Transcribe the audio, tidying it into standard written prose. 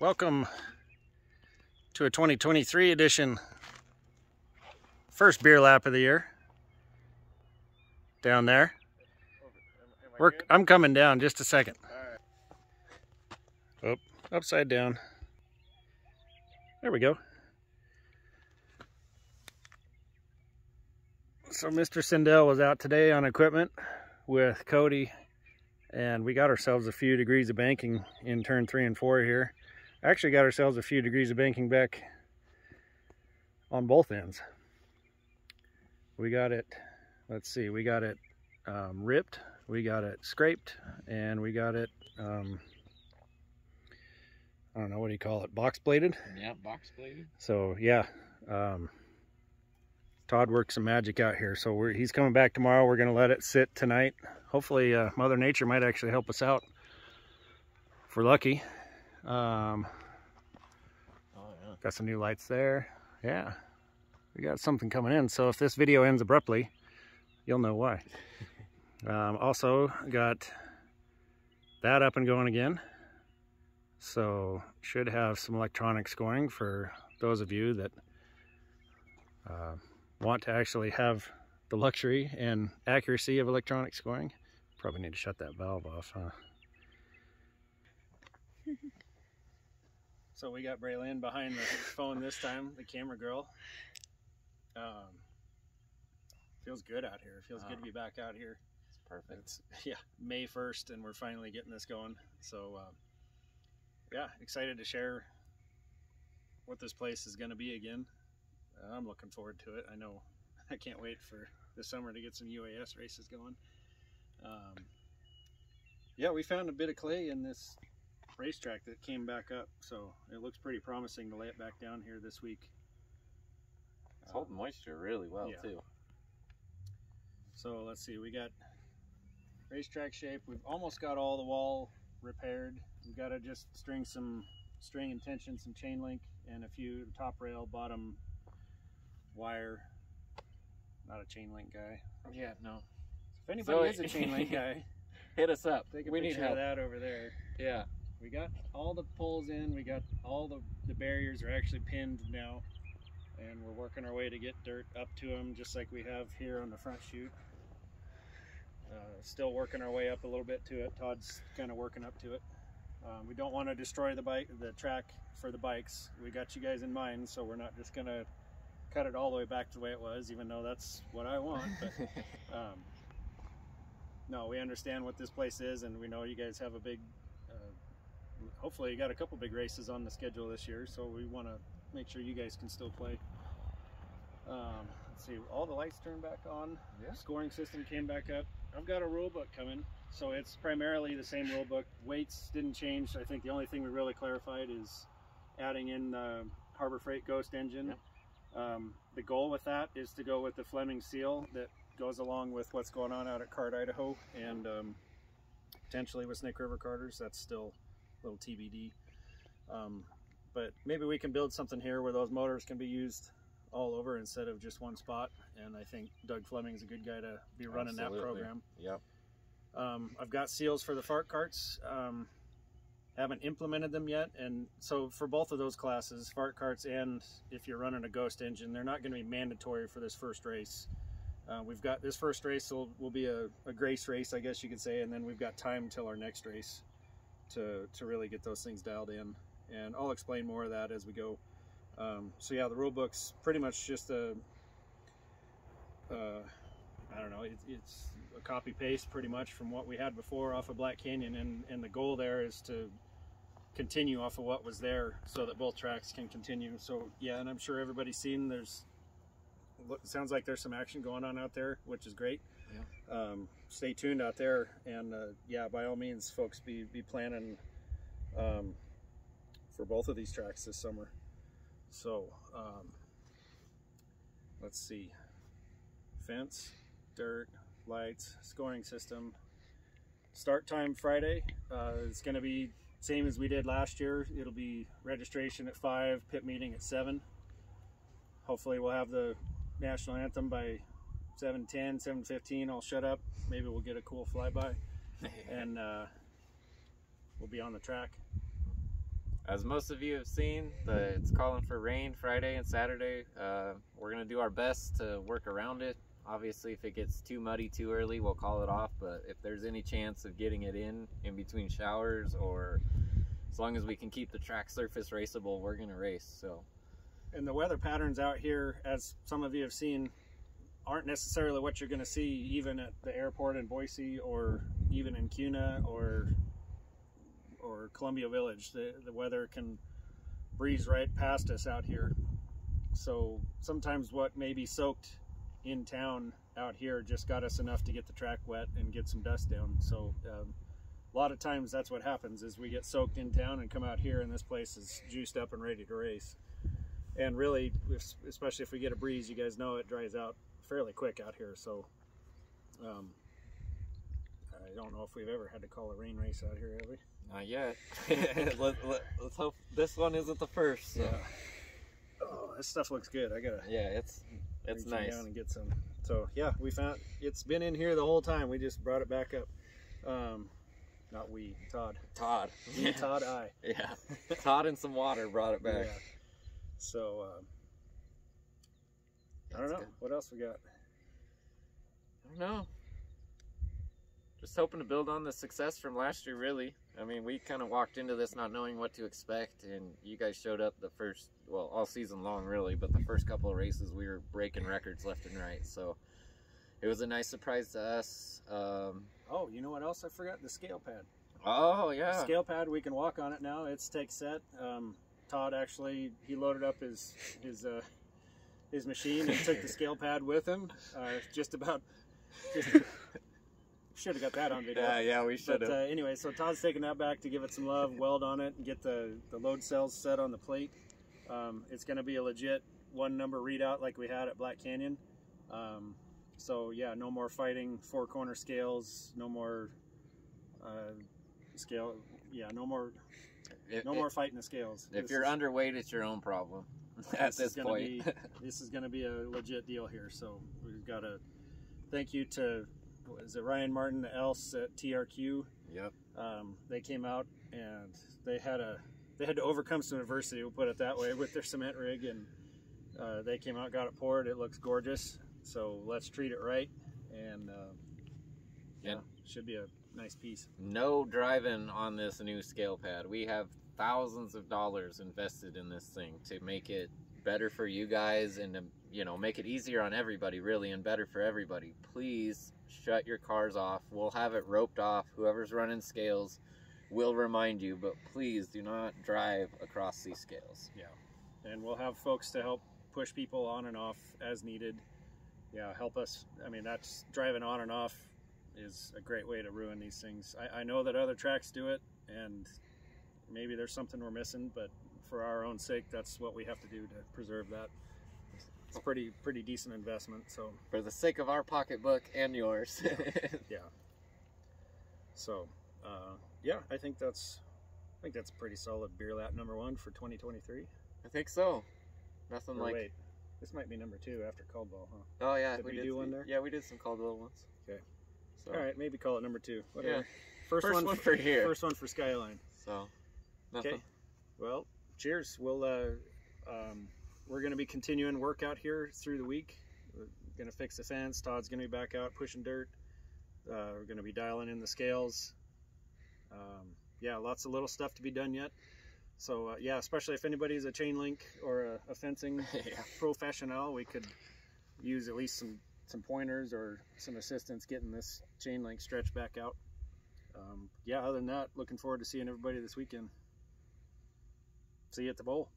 Welcome to a 2023 edition, first beer lap of the year. Down there. I'm coming down just a second. Oh, upside down. There we go. So Mr. Sindell was out today on equipment with Cody, and we got ourselves a few degrees of banking in turn 3 and 4 here. Actually got ourselves a few degrees of banking back on both ends. We got it, let's see, we got it ripped, we got it scraped, and we got it, I don't know, what do you call it, box bladed? Yeah, box bladed. So yeah, Todd worked some magic out here. So he's coming back tomorrow. We're gonna let it sit tonight. Hopefully Mother Nature might actually help us out if we're lucky. Oh, yeah. Got some new lights there. Yeah, we got something coming in. So if this video ends abruptly, you'll know why. Also got that up and going again. So should have some electronic scoring for those of you that want to actually have the luxury and accuracy of electronic scoring. Probably need to shut that valve off, huh? So we got Braylon behind the phone this time, the camera girl. Feels good out here. Feels good to be back out here. It's perfect. It's, yeah, May 1st and we're finally getting this going. So yeah, excited to share what this place is going to be again. I'm looking forward to it. I know I can't wait for the summer to get some UAS races going. Yeah, we found a bit of clay in this racetrack that came back up, so it looks pretty promising to lay it back down here this week. It's holding moisture really well, yeah, too. So let's see, we got racetrack shape. We've almost got all the wall repaired. We've got to just string some string and tension, some chain link, and a few top rail, bottom wire. Not a chain link guy. Yeah, no. If anybody is a chain link guy, hit us up. Take a picture of that over there. Yeah. We got all the poles in. We got all the barriers are actually pinned now, and we're working our way to get dirt up to them, just like we have here on the front chute. Still working our way up a little bit to it. Todd's kind of working up to it. We don't want to destroy the track for the bikes. We got you guys in mind, so we're not just gonna cut it all the way back to the way it was, even though that's what I want. But no, we understand what this place is, and we know you guys have a big, hopefully you got a couple big races on the schedule this year, so we want to make sure you guys can still play. Let's see, all the lights turned back on. Yeah. Scoring system came back up. I've got a rule book coming, so it's primarily the same rule book. Weights didn't change. I think the only thing we really clarified is adding in the Harbor Freight Ghost engine. Yep. The goal with that is to go with the Fleming seal that goes along with what's going on out at Cart, Idaho, and potentially with Snake River Carters. That's still a little TBD. But maybe we can build something here where those motors can be used all over instead of just one spot. And I think Doug Fleming's a good guy to be running that program. Yep. I've got seals for the fart carts. Haven't implemented them yet, and so for both of those classes, fart carts and if you're running a Ghost engine, they're not going to be mandatory for this first race. We've got this first race will be a grace race, I guess you could say, and then we've got time till our next race to really get those things dialed in, and I'll explain more of that as we go. So yeah, the rule book's pretty much just a I don't know, it's a copy paste pretty much from what we had before off of Black Canyon, and the goal there is to continue off of what was there so that both tracks can continue. So yeah, and I'm sure everybody's seen it sounds like there's some action going on out there, which is great. Yeah. Stay tuned out there, and yeah, by all means folks, be planning for both of these tracks this summer. So let's see, fence, dirt, lights, scoring system. Start time Friday. It's going to be same as we did last year. It'll be registration at 5, pit meeting at 7. Hopefully we'll have the national anthem by 7:10, 7:15. I'll shut up. Maybe we'll get a cool flyby, and we'll be on the track. As most of you have seen, it's calling for rain Friday and Saturday. We're going to do our best to work around it. Obviously, if it gets too muddy too early, we'll call it off. But if there's any chance of getting it in between showers, or as long as we can keep the track surface raceable, we're going to race. So, and the weather patterns out here, as some of you have seen, aren't necessarily what you're going to see even at the airport in Boise, or even in Kuna, or Columbia Village. The weather can breeze right past us out here. So sometimes what may be soaked in town out here just got us enough to get the track wet and get some dust down. So a lot of times that's what happens, is we get soaked in town and come out here and this place is juiced up and ready to race. And really, especially if we get a breeze, you guys know it dries out fairly quick out here. So I don't know if we've ever had to call a rain race out here, have we? Not yet. Let's hope this one isn't the first. So. Yeah. Oh, this stuff looks good. I gotta. Yeah, it's nice. Down and get some. So yeah, we found it's been in here the whole time. We just brought it back up. Not we, Todd. Todd. Me, Todd, I. Yeah. Todd and some water brought it back. Yeah. So I don't know. Good. What else we got? I don't know. Just hoping to build on the success from last year, really. I mean, we kind of walked into this not knowing what to expect, and you guys showed up the first, well, all season long, really, but the first couple of races, we were breaking records left and right, so it was a nice surprise to us. Oh, you know what else I forgot? The scale pad. Oh, yeah. The scale pad, we can walk on it now. It's take set. Todd actually, he loaded up his machine and took the scale pad with him. Should have got that on video. Yeah, we should have. But anyway, so Todd's taking that back to give it some love, weld on it, and get the load cells set on the plate. It's going to be a legit one number readout like we had at Black Canyon. So yeah, no more fighting 4-corner scales, no more scale. Yeah, no more fighting the scales. If you're underweight, it's your own problem. At this point, this is going to be a legit deal here. So we've got to thank you to. Is it Ryan Martin, the Else at TRQ? Yep. They came out and they had to overcome some adversity, we'll put it that way, with their cement rig, and they came out, got it poured. It looks gorgeous. So let's treat it right, and yeah, should be a nice piece. No driving on this new scale pad. We have thousands of dollars invested in this thing to make it better for you guys and to, make it easier on everybody, really, and better for everybody. Please shut your cars off. We'll have it roped off. Whoever's running scales will remind you, but please do not drive across these scales. Yeah, and we'll have folks to help push people on and off as needed. Yeah, help us. I mean, that's driving on and off is a great way to ruin these things. I know that other tracks do it, and maybe there's something we're missing, but for our own sake, that's what we have to do to preserve that. It's a pretty decent investment. So for the sake of our pocketbook and yours. Yeah. So yeah, I think that's a pretty solid beer lap number 1 for 2023. I think so. Nothing like. Wait, this might be number 2 after Caldwell, huh? Oh yeah, we do one there. Yeah, we did some Caldwell ones. Okay. So. All right, maybe call it number 2. Whatever. Yeah. First one for here. First one for Skyline. So. Nothing. Okay. Well, cheers. We'll we're going to be continuing work out here through the week. We're going to fix the fence. Todd's going to be back out pushing dirt. We're going to be dialing in the scales. Yeah, lots of little stuff to be done yet. So yeah, especially if anybody's a chain link or a fencing professional, we could use at least some pointers or some assistance getting this chain link stretched back out. Yeah, other than that, looking forward to seeing everybody this weekend. See you at the bowl.